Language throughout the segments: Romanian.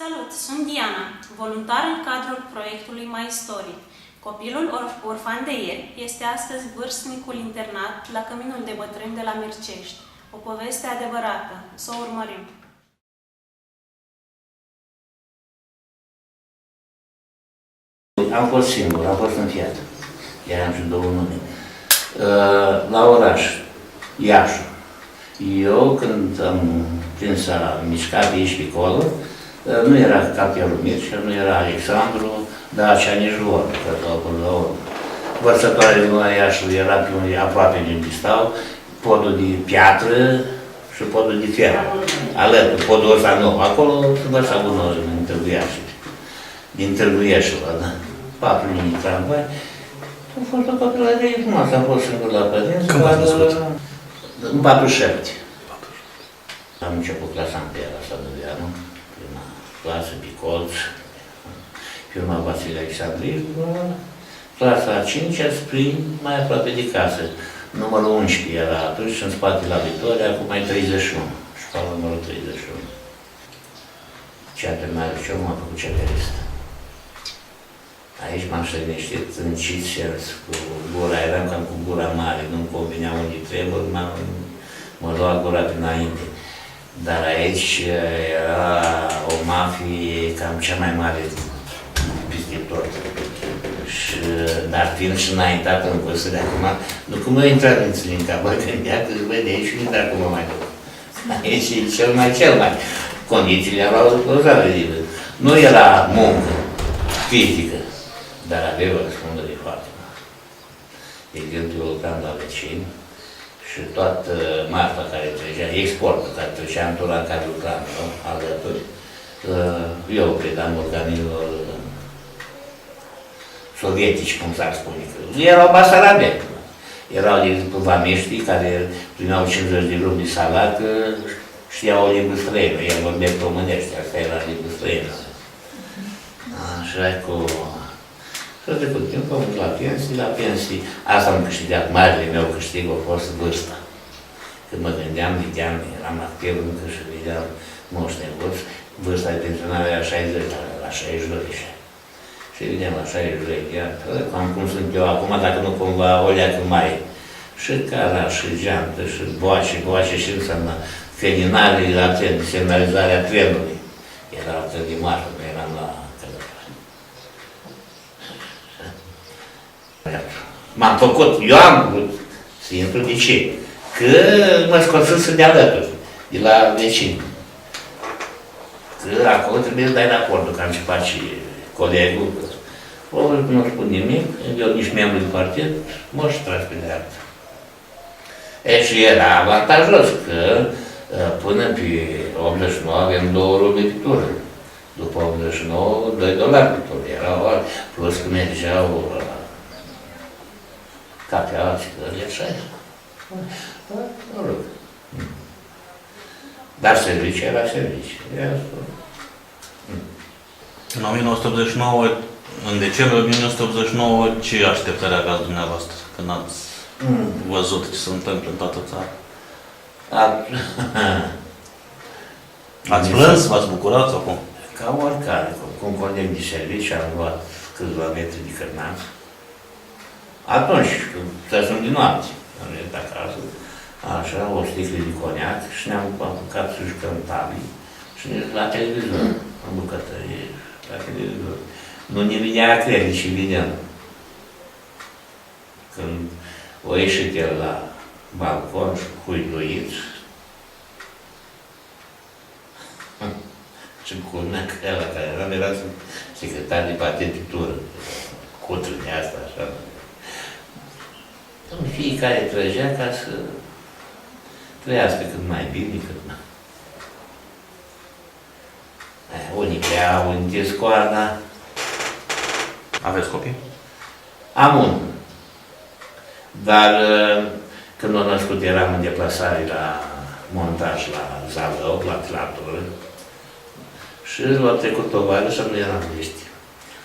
Salut! Sunt Diana, voluntar în cadrul proiectului Mai Istoric. Copilul orfan de ieri este astăzi vârstnicul internat la Căminul de Bătrâni de la Mircești. O poveste adevărată. Să o urmărim! Am fost singur, am fost înfiat. Eram și două nume. La oraș, Iași. Eu, când am prins a mișca pe aici pe acolo, nu era Capelul Mircea, nu era Alexandru, dar Ceanișor, că până la urmă. Vărsătoarea din Iașului era pe unde aproape de unde stau, podul de piatră și podul de fier. Alături, podul ăsta nou, acolo se vărsa gunoi din Târgu Iași. Din Târgu Iașului, da? 4 linii tramvai. A fost o copilărie frumoasă, am fost singur la părinți. Când v-ați născut? În 47. Am început clasa întâia la Sădăveanu, prima clasă pe colț, firma Vasile Alexandriescu, clasa a 5-a spre mai aproape de casă. Numărul 11 era atunci și în spate la Vitoria, acum mai 31, școala numărul 31. Ce a terminat liceu, m-am făcut ceterist. Aici m-am ștăgneștit, încit sens, cu gura, eram cam cu gura mare, nu-mi convenea unde trebuie, mă lua gura dinainte. Dar aici era o mafie cam cea mai mare peste tot. Dar fiind și înaintat în vârstă de acum, nu cum a intrat în ținca, bă, când ea că vede aici și intra acum mai duc. Aici e cel mai. Condițiile erau rozabile. Nu era muncă fizică, dar avea o răspundere foarte mare. De exemplu, eu lucram la vecini și toată marfa care trecea, exportul care trecea în tura în care lucram, nu? Alături, eu predam organelor sovietici, cum s-ar spune. Erau basarabe. Erau, de exemplu, vameștii care primeau 50 de luni de salat, știau o limbă străină, el vorbea românește, asta era limbă străină. Așa cu... Și-a trecut timp, am la pensii, asta am câștigat, marele meu câștig a fost vârsta. Când mă gândeam, vedeam, eram activ încă și vedeam moși nevoți, vârsta de pensionare era 60, la 62. Și vedeam la 62 de ani, cam cum sunt eu acum, dacă nu cumva o leacă mai. Și cara, și geantă, și boace, și înseamnă feninare, atent, semnalizarea trenului. Era atât de mare, nu eram la m-am făcut, eu am vrut să intru, de ce? Că mă scoțând să de alături, de la vecini. Că acolo trebuie să dai raportul, că am ce face colegul. Ori nu spun nimic, eu nici membru de partid, mă și tras pe dreapta. E și era avantajos că până pe 89 avem 2 ruble pe tură. După 89, $2 pe tură. Erau plus că mergeau cafea, țigările, așa. Mă rog. Dar serviciu era serviciu. În 1989, în decembrie 1989, ce așteptări aveați dumneavoastră când ați văzut ce se întâmplă în toată țara? Ați plâns? V-ați bucurat sau cum? Ca oricare. Cu un coleg de serviciu am luat câțiva metri de cărnați. Atunci, când sunt din noapte, am venit acasă, așa, o sticlă de coniac și ne-am apucat să jucăm tabli și la televizor, în bucătărie, la televizor. Nu ne vinea a crede ce vedeam. Când o ieșit el la balcon și huiduit, și culmea că ăla care era secretar de patentitură, cutrâne asta, așa. Fiecare trăgea ca să trăiască cât mai bine, cât mai... Unii pleau, unii de scoarda. Aveți copii? Am unul. Dar când m-am născut eram în deplasare la montaj la Zalău, la Tlatură. Și l-a trecut o vară și nu eram liste.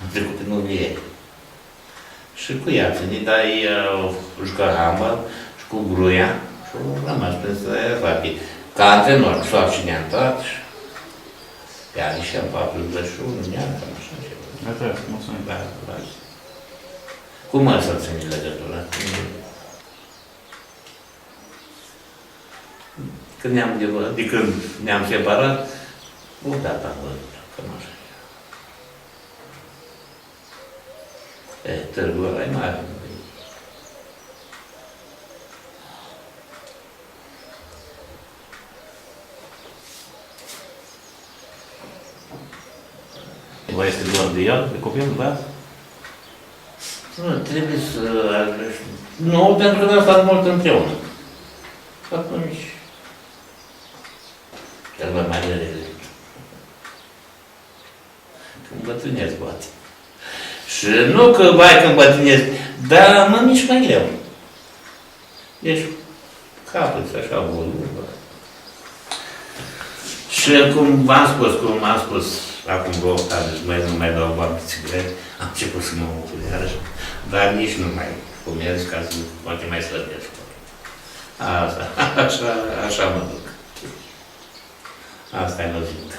Am trecut în Ulie. Și cu ea ținit, dar ei au jucat handbal și cu gruia și au rămas pe rapid. Ca antrenor, s-a accidentat și Iar și în 41 de ani, cam așa ceva. Așa, mulțumim. Da, da. Cum mă să țin legătura? Când ne-am separat, o dată am văzut, cam așa. Târgul ăla e mare. Vă este doar de el, de copil, da? Nu, trebuie să... Nu, pentru că am stat mult împreună. Atunci... Cel mai mare rele. Când bătrânesc, poate. Și nu că, vai, când bătrânesc, dar mă mișc mai greu. Deci, capăt așa, volumă. Și cum am spus, acum vreo ani, nu mai dau bani pe țigarete, am început să mă ocup iarăși, dar nici nu mai fumez ca să poate mai slăbesc. Așa mă duc. Asta e logic.